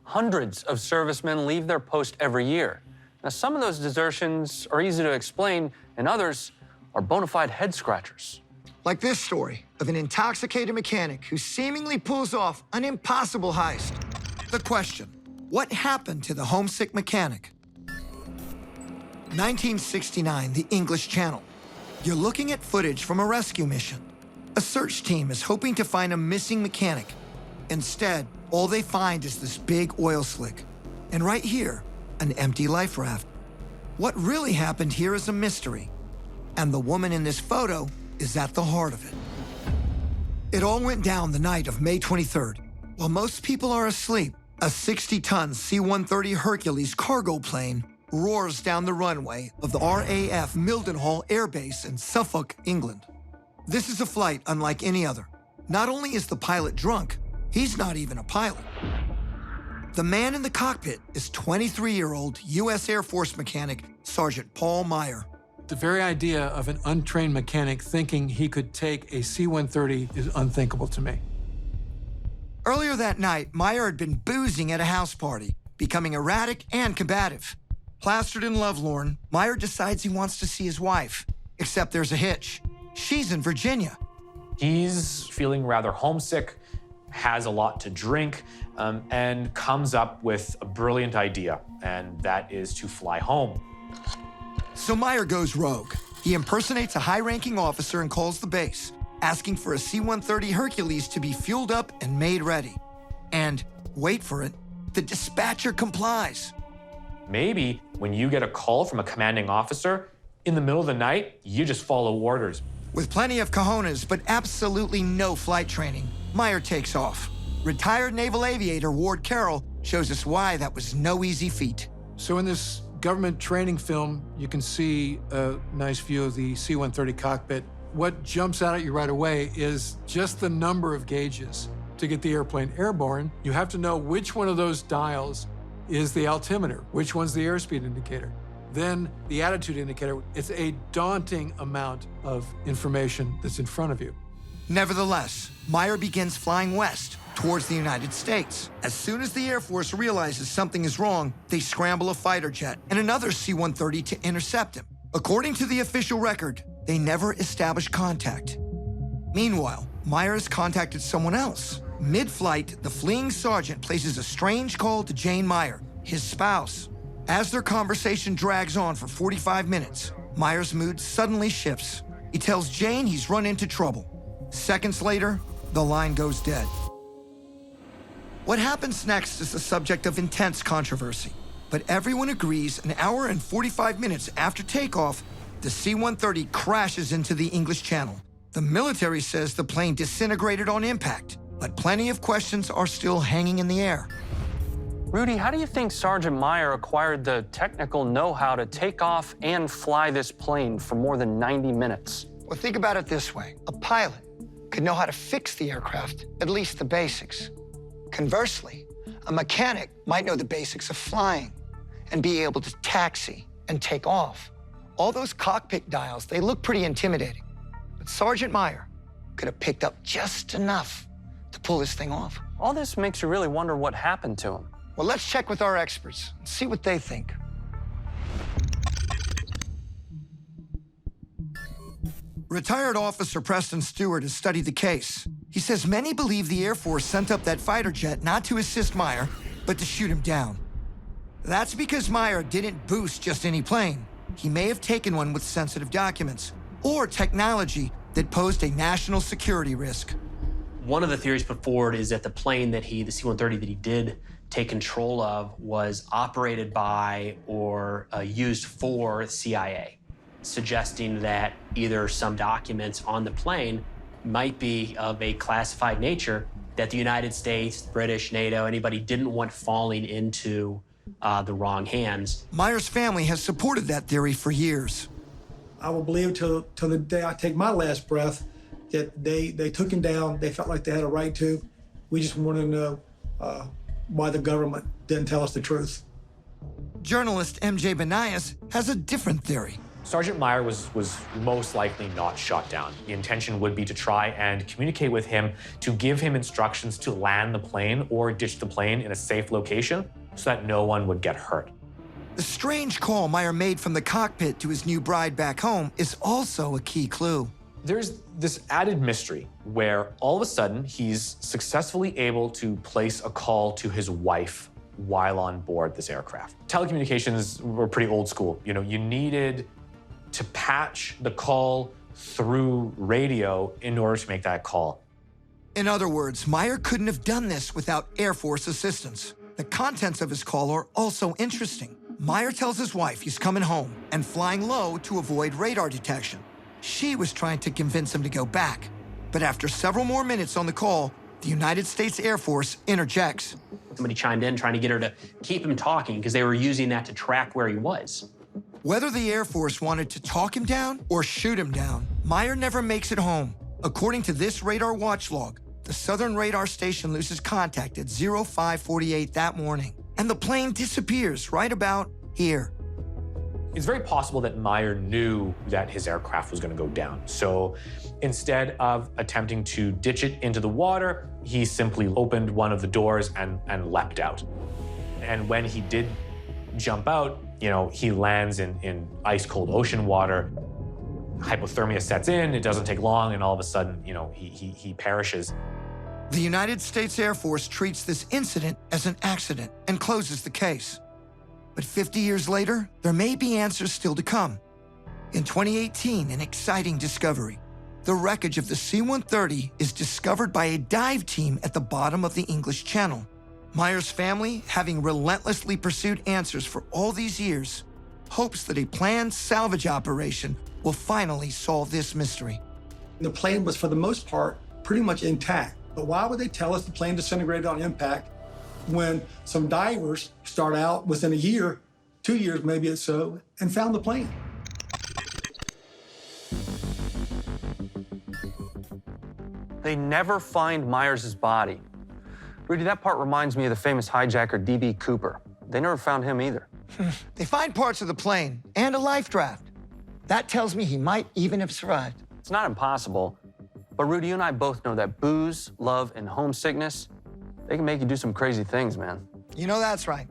Hundreds of servicemen leave their post every year. Now, some of those desertions are easy to explain, and others are bona fide head-scratchers. Like this story of an intoxicated mechanic who seemingly pulls off an impossible heist. The question, what happened to the homesick mechanic? 1969, the English Channel. You're looking at footage from a rescue mission. A search team is hoping to find a missing mechanic. Instead, all they find is this big oil slick. And right here, an empty life raft. What really happened here is a mystery. And the woman in this photo is at the heart of it. It all went down the night of May 23rd. While most people are asleep, a 60-ton C-130 Hercules cargo plane roars down the runway of the RAF Mildenhall Air Base in Suffolk, England. This is a flight unlike any other. Not only is the pilot drunk, he's not even a pilot. The man in the cockpit is 23-year-old U.S. Air Force mechanic Sergeant Paul Meyer. The very idea of an untrained mechanic thinking he could take a C-130 is unthinkable to me. Earlier that night, Meyer had been boozing at a house party, becoming erratic and combative. Plastered and lovelorn, Meyer decides he wants to see his wife. Except there's a hitch. She's in Virginia. He's feeling rather homesick, has a lot to drink, and comes up with a brilliant idea, and that is to fly home. So Meyer goes rogue. He impersonates a high-ranking officer and calls the base, asking for a C-130 Hercules to be fueled up and made ready. And, wait for it, the dispatcher complies. Maybe when you get a call from a commanding officer, in the middle of the night, you just follow orders. With plenty of cojones, but absolutely no flight training, Meyer takes off. Retired naval aviator Ward Carroll shows us why that was no easy feat. So in this government training film, you can see a nice view of the C-130 cockpit. What jumps out at you right away is just the number of gauges. To get the airplane airborne, you have to know which one of those dials is the altimeter, which one's the airspeed indicator, then the attitude indicator. It's a daunting amount of information that's in front of you. Nevertheless, Meyer begins flying west towards the United States. As soon as the Air Force realizes something is wrong, they scramble a fighter jet and another C-130 to intercept him. According to the official record, they never established contact. Meanwhile, Meyer has contacted someone else. Mid-flight, the fleeing sergeant places a strange call to Jane Meyer, his spouse. As their conversation drags on for 45 minutes, Meyer's mood suddenly shifts. He tells Jane he's run into trouble. Seconds later, the line goes dead. What happens next is the subject of intense controversy. But everyone agrees an hour and 45 minutes after takeoff, the C-130 crashes into the English Channel. The military says the plane disintegrated on impact, but plenty of questions are still hanging in the air. Rudy, how do you think Sergeant Meyer acquired the technical know-how to take off and fly this plane for more than 90 minutes? Well, think about it this way. A pilot could know how to fix the aircraft, at least the basics. Conversely, a mechanic might know the basics of flying and be able to taxi and take off. All those cockpit dials, they look pretty intimidating. But Sergeant Meyer could have picked up just enough to pull this thing off. All this makes you really wonder what happened to him. Well, let's check with our experts and see what they think. Retired Officer Preston Stewart has studied the case. He says many believe the Air Force sent up that fighter jet not to assist Meyer, but to shoot him down. That's because Meyer didn't boost just any plane. He may have taken one with sensitive documents or technology that posed a national security risk. One of the theories put forward is that the plane that the C-130 that he did take control of was operated by or used for CIA, suggesting that either some documents on the plane might be of a classified nature that the United States, British, NATO, anybody didn't want falling into the wrong hands. Meyer's family has supported that theory for years. I will believe till the day I take my last breath that they took him down. They felt like they had a right to. We just wanted to know why the government didn't tell us the truth. Journalist MJ Banias has a different theory. Sergeant Meyer was most likely not shot down. The intention would be to try and communicate with him to give him instructions to land the plane or ditch the plane in a safe location so that no one would get hurt. The strange call Meyer made from the cockpit to his new bride back home is also a key clue. There's this added mystery where all of a sudden he's successfully able to place a call to his wife while on board this aircraft. Telecommunications were pretty old school. You know, you needed to patch the call through radio in order to make that call. In other words, Meyer couldn't have done this without Air Force assistance. The contents of his call are also interesting. Meyer tells his wife he's coming home and flying low to avoid radar detection. She was trying to convince him to go back. But after several more minutes on the call, the United States Air Force interjects. Somebody chimed in trying to get her to keep him talking because they were using that to track where he was. Whether the Air Force wanted to talk him down or shoot him down, Meyer never makes it home. According to this radar watch log, the Southern Radar Station loses contact at 0548 that morning, and the plane disappears right about here. It's very possible that Meyer knew that his aircraft was going to go down. So instead of attempting to ditch it into the water, he simply opened one of the doors and leapt out. And when he did jump out, you know, he lands in ice cold ocean water. Hypothermia sets in, it doesn't take long, and all of a sudden, you know, he perishes. The United States Air Force treats this incident as an accident and closes the case. But 50 years later, there may be answers still to come. In 2018, an exciting discovery. The wreckage of the C-130 is discovered by a dive team at the bottom of the English Channel. Meyer's family, having relentlessly pursued answers for all these years, hopes that a planned salvage operation will finally solve this mystery. The plane was, for the most part, pretty much intact. But why would they tell us the plane disintegrated on impact when some divers start out within a year, 2 years maybe or so, and found the plane? They never find Myers' body. Rudy, that part reminds me of the famous hijacker D.B. Cooper. They never found him either. They find parts of the plane and a life draft. That tells me he might even have survived. It's not impossible, but Rudy, you and I both know that booze, love, and homesickness, they can make you do some crazy things, man. You know that's right.